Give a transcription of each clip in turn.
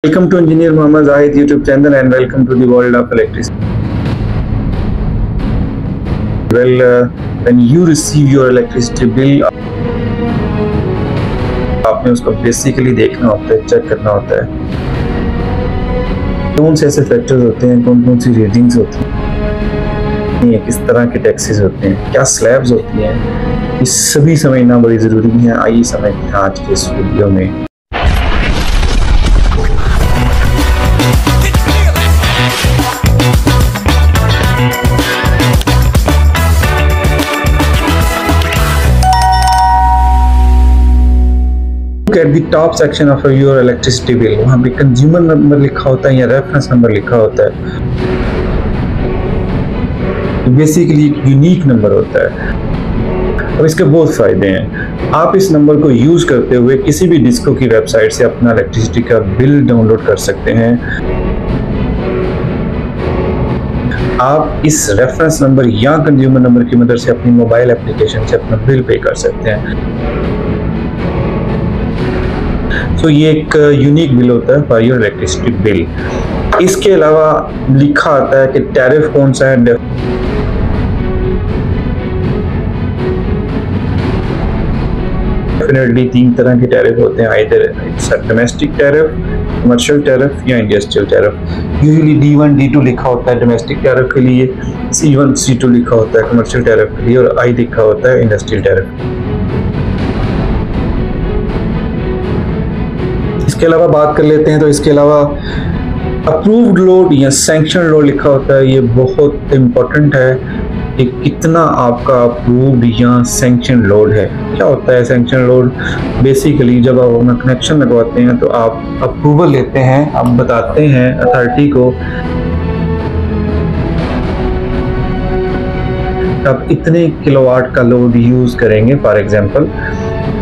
Welcome to Engineer Muhammad Zahid YouTube channel and welcome to the world of electricity. Well, when you receive your electricity bill, आपने उसको basically देखना होता है, check करना होता है कौन से ऐसे फैक्टर्स होते हैं, कौन कौन सी रेटिंग्स होती हैं, किस तरह के टैक्सेस होते हैं, क्या स्लैब्स होती हैं, ये सभी समझना बड़ी ज़रूरी है। आइए समझते हैं आज के इस वीडियो में। At the top section of your electricity bill, वहाँ पे कंज्यूमर नंबर लिखा होता है या रेफरेंस नंबर लिखा होता है। बेसिकली एक यूनिक नंबर होता है। अब इसके बहुत फ़ायदे हैं। आप इस नंबर को यूज़ करते हुए किसी भी डिस्को की वेबसाइट से अपना इलेक्ट्रिसिटी का बिल डाउनलोड कर सकते हैं। आप इस रेफरेंस नंबर या कंज्यूमर नंबर की मदद से अपनी मोबाइल एप्लीकेशन से अपना बिल पे कर सकते हैं। तो ये एक यूनिक बिल होता है फॉर योर इलेक्ट्रिसिटी बिल। इसके अलावा लिखा आता है कि टैरिफ कौन सा है। डेफिनेटली तीन तरह के टैरिफ होते हैं, either domestic tariff, commercial tariff या industrial tariff. Usually D1 D2 लिखा होता है डोमेस्टिक टैरिफ के लिए, C1 C2 लिखा होता है कमर्शियल टैरिफ के लिए और I लिखा होता है इंडस्ट्रियल टैरिफ। इसके अलावा बात कर लेते हैं तो इसके अलावा अप्रूव्ड लोड या सैंक्शन लोड लिखा होता है। ये बहुत इम्पोर्टेंट है कि कितना आपका अप्रूव्ड या सैंक्शन लोड है। क्या होता है सैंक्शन लोड? बेसिकली जब आप अपना कनेक्शन लगवाते हैं तो आप अप्रूवल लेते हैं, आप बताते हैं अथॉरिटी को आप इतने किलोवाट का लोड यूज़ करेंगे। For example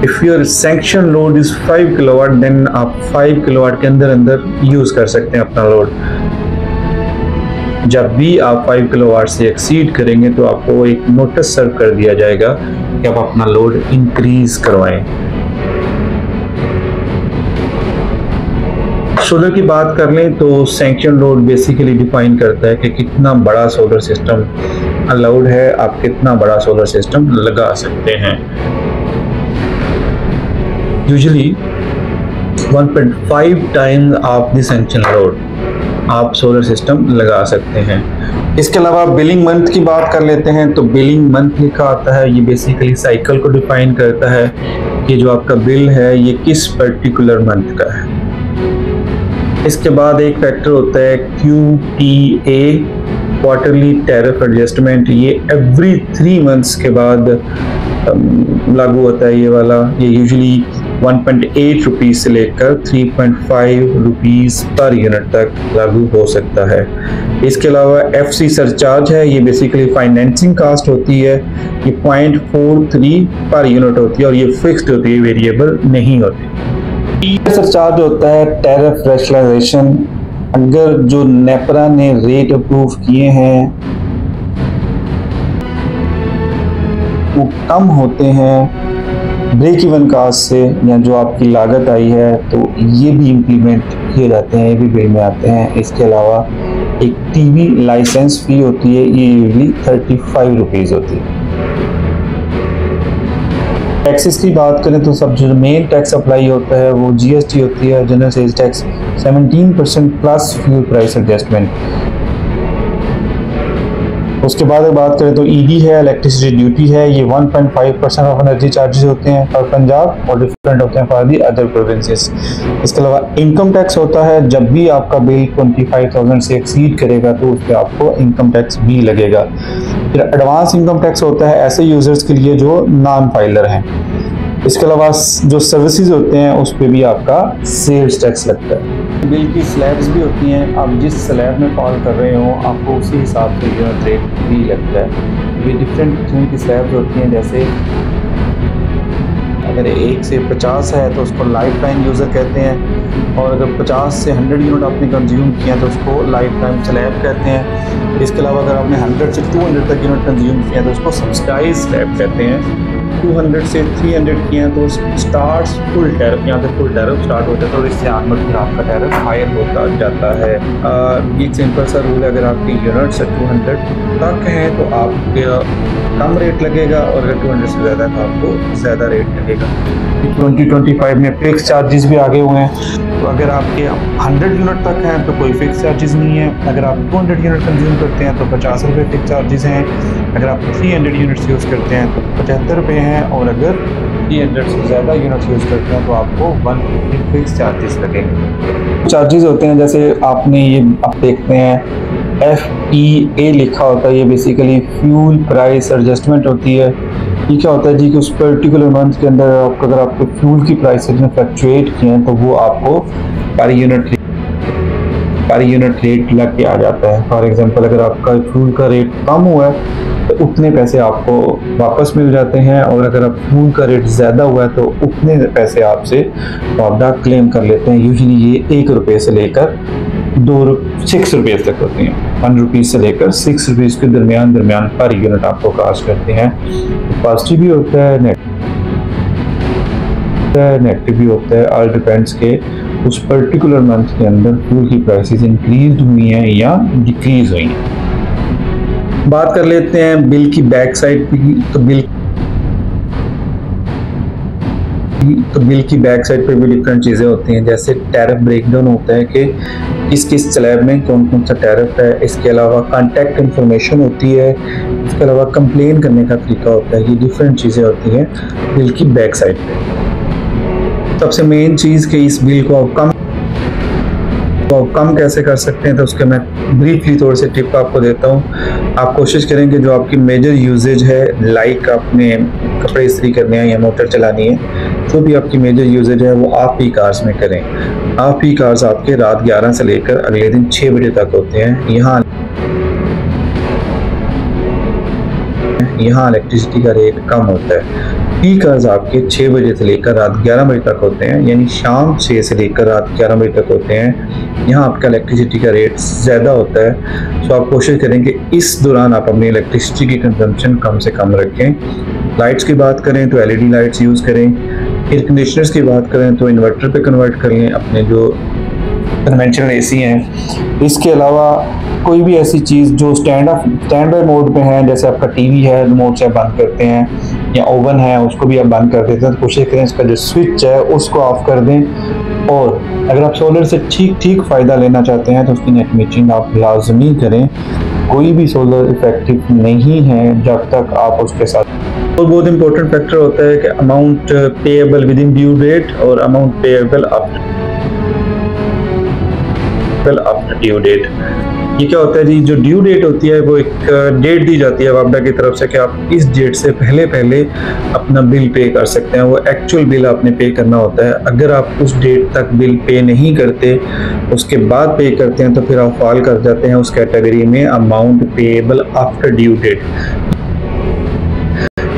if your sanction load is 5 kilowatt, then आप 5 किलोवाट के अंदर यूज़ कर सकते हैं अपना लोड। जब भी आप 5 किलोवाट से एक्सीड करेंगे तो आपको एक नोटिस सर्व कर दिया जाएगा कि आप अपना लोड इंक्रीज करवाएं। सोलर की बात कर लें तो सैंक्शन लोड बेसिकली डिफाइन करता है कि कितना बड़ा सोलर सिस्टम अलाउड है, आप कितना बड़ा सोलर सिस्टम लगा सकते हैं। Usually 1.5 times of the sanction load आप सोलर सिस्टम लगा सकते हैं। इसके अलावा बिलिंग मंथ की बात कर लेते हैं तो बिलिंग मंथ लिखा आता है। ये बेसिकली साइकिल को डिफाइन करता है कि जो आपका बिल है ये किस पर्टिकुलर मंथ का है। इसके बाद एक फैक्टर होता है QTA, क्वार्टरली टैरिफ एडजस्टमेंट। ये एवरी 3 मंथ्स के बाद लागू होता है ये वाला। ये यूजुअली 1.8 रुपीज़ से लेकर 3.5 रुपीज़ पर यूनिट तक लागू हो सकता है। इसके अलावा FC सरचार्ज है। ये बेसिकली फाइनेंसिंग कास्ट होती है। ये 0.43 पर यूनिट होती है और ये फिक्स्ड होती है, वेरिएबल नहीं होती। सरचार्ज होता है टैरिफ रैशनलाइजेशन। अगर जो नेपरा ने रेट अप्रूव किए हैं वो कम होते हैं ब्रेक इवन कास्ट से या जो आपकी लागत आई है तो ये भी इम्प्लीमेंट किए जाते हैं, ये भी बिल में आते हैं। इसके अलावा एक TV लाइसेंस फी होती है, ये यूजली 35 रुपीज़ होती है। टैक्सेस की बात करें तो सब जो मेन टैक्स अप्लाई होता है वो GST होती है, general sales tax 17% plus fuel price adjustment. उसके बाद अगर बात करें तो ED है, इलेक्ट्रिसिटी ड्यूटी है। ये 1.5% ऑफ एनर्जी चार्जेस होते हैं फॉर पंजाब और डिफरेंट होते हैं फॉर दी अदर प्रोविंसेस। इसके अलावा इनकम टैक्स होता है। जब भी आपका बिल 25,000 से एक्सीड करेगा तो उस पर आपको इनकम टैक्स भी लगेगा। फिर एडवांस इनकम टैक्स होता है ऐसे यूजर्स के लिए जो नॉन फाइलर हैं। इसके अलावा जो सर्विसेज होते हैं उस पर भी आपका सेल्स टैक्स लगता है। बिल की स्लैब्स भी होती हैं। आप जिस स्लैब में कॉल कर रहे हो आपको उसी हिसाब से यूनिट रेट भी लगता है। ये डिफरेंट किस्म की स्लैब्स होती हैं। जैसे अगर 1 से 50 है तो उसको लाइफ टाइम यूज़र कहते हैं और अगर 50 से 100 यूनिट आपने कंज्यूम किया तो उसको लाइफ टाइम स्लैब कहते हैं। इसके अलावा अगर आपने 100 से 200 तक यूनिट कंज्यूम किया तो उसको सब्सिडाइज स्लैब कहते हैं। 200 से 300 किए हैं तो स्टार्ट फुल टैरिफ, यहाँ से फुल टैरिफ स्टार्ट होता है तो इससे आनवर्ड फिर आपका टैरिफ हायर होता जाता है। ये सिंपल सा रूल है, अगर आपके यूनिट्स 200 तक हैं तो आपके कम रेट लगेगा और अगर 200 से ज़्यादा है तो आपको ज़्यादा रेट लगेगा। 2025 में फिक्स चार्जेस भी आगे हुए हैं, तो अगर आपके 100 यूनिट तक हैं तो कोई फिक्स चार्जेस नहीं है। अगर आप 200 यूनिट कंज्यूम करते हैं तो 50 रुपये फिक्स चार्जेस हैं। अगर आप 300 यूनिट्स यूज़ करते हैं तो 75 रुपये हैं और अगर 300 से ज़्यादा यूनिट्स यूज़ करते हैं तो आपको 150 फिक्स चार्जेस लगेंगे। चार्जेस होते हैं जैसे आपने ये आप देखते हैं FEA लिखा होता है, ये बेसिकली फ्यूल प्राइस एडजस्टमेंट होती है। ये क्या होता है जी कि उस पर्टिकुलर मंथ के अंदर आपको अगर आपके फ्यूल की प्राइसेस में फ्लक्चुएट किए हैं तो वो आपको पर यूनिट रेट लग के आ जाता है। फॉर एग्जांपल अगर आपका फ्यूल का रेट कम हुआ है तो उतने पैसे आपको वापस मिल जाते हैं और अगर आप फ्यूल का रेट ज़्यादा हुआ है तो उतने पैसे आपसे मुआवजा क्लेम कर लेते हैं। यूजुअली ये 1 रुपये से लेकर 6 रुपये तक होती हैं। 1 रुपीज़ से लेकर 6 रुपीज़ के दरमियान पर यूनिट आपको कास्ट करते हैं। पॉजिटिव भी होता है, नेगेटिव भी होता है, ऑल डिपेंड्स के उस पर्टिकुलर मंथ के अंदर फ्यूल की प्राइसेस इंक्रीज हुई हैं या डिक्रीज हुई हैं। बात कर लेते हैं बिल की बैक साइड की, तो बिल की बैक साइड पर भी डिफरेंट चीज़ें होती हैं, जैसे टैरिफ ब्रेकडाउन होता है कि किस स्लैब में कौन कौन सा टैरिफ है। इसके अलावा कॉन्टैक्ट इंफॉर्मेशन होती है, इसके अलावा कंप्लेन करने का तरीका होता है। ये डिफरेंट चीज़ें होती हैं बिल की बैक साइड पे। सबसे मेन चीज़ कि इस बिल को आप कम कैसे कर सकते हैं तो उसके मैं ब्रीफली थोड़े से टिप आपको देता हूँ। आप कोशिश करें कि जो आपकी मेजर यूजेज है, लाइक आपने कपड़े इस्त्री करने हैं या मोटर चलानी है, जो भी आपकी मेजर यूजेज है वो आप ही कार्स में करें। आप ही कार्स आपके रात 11 से लेकर अगले दिन 6 बजे तक होते हैं। यहाँ इलेक्ट्रिसिटी का रेट कम होता है। पी कार्स आपके 6 बजे से लेकर रात 11 बजे तक होते हैं, यानी शाम 6 से लेकर रात 11 बजे तक होते हैं। यहाँ आपका इलेक्ट्रिसिटी का रेट ज़्यादा होता है, तो आप कोशिश करें कि इस दौरान आप अपनी इलेक्ट्रिसिटी की कंजम्पशन कम से कम रखें। लाइट्स की बात करें तो LED लाइट्स यूज़ करें। एयर कंडीशनर्स की बात करें तो इन्वर्टर पे कन्वर्ट कर लें अपने जो कन्वेंशनल AC हैं। इसके अलावा कोई भी ऐसी चीज़ जो स्टैंड बाय मोड पे है, जैसे आपका TV है रिमोट से बंद करते हैं या ओवन है उसको भी आप बंद कर देते हैं, तो कोशिश करें इसका जो स्विच है उसको ऑफ कर दें। और अगर आप सोलर से ठीक फ़ायदा लेना चाहते हैं तो उसकी नेट मीटरिंग आप लाजमी करें। कोई भी सोलर इफेक्टिव नहीं है जब तक आप उसके साथ। और बहुत इंपॉर्टेंट फैक्टर होता है कि amount payable within due date और amount payable after due date. ये क्या होता है जी, जो ड्यू डेट होती है वो एक डेट दी जाती है वापडा की तरफ से कि आप इस डेट से पहले अपना बिल पे कर सकते हैं। वो एक्चुअल बिल आपने पे करना होता है। अगर आप उस डेट तक बिल पे नहीं करते, उसके बाद पे करते हैं, तो फिर आप फॉल कर जाते हैं उस कैटेगरी में amount payable after due date.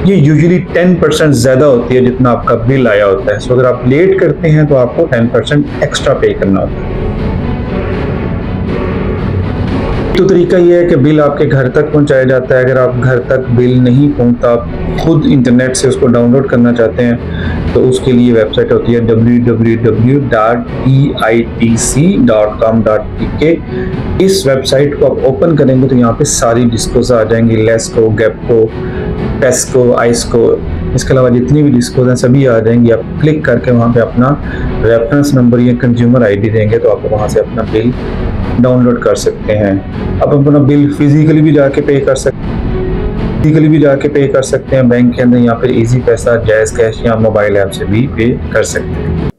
ये यूजुअली 10% ज़्यादा होती है जितना आपका बिल आया होता है। सो अगर आप लेट करते हैं तो आपको 10% एक्स्ट्रा पे करना होता है। तो तरीका ये है कि बिल आपके घर तक पहुंचाया जाता है। अगर आप घर तक बिल नहीं पहुंचता, आप खुद इंटरनेट से उसको डाउनलोड करना चाहते हैं तो उसके लिए वेबसाइट होती है www.eitc.com.pk। इस वेबसाइट को आप ओपन करेंगे तो यहाँ पे सारी डिस्कोज आ जाएंगी, लेस्को, गैपको, टेस्को, आइस्को, इसके अलावा जितनी भी डिस्कोज हैं सभी आ जाएंगी। आप क्लिक करके वहाँ पे अपना रेफरेंस नंबर या कंज्यूमर ID देंगे तो आप वहाँ से अपना बिल डाउनलोड कर सकते हैं। आप अपना बिल फिजिकली भी जाके पे कर सकते हैं बैंक के अंदर, या फिर इजी पैसा, जैज़ कैश या मोबाइल ऐप से भी पे कर सकते हैं।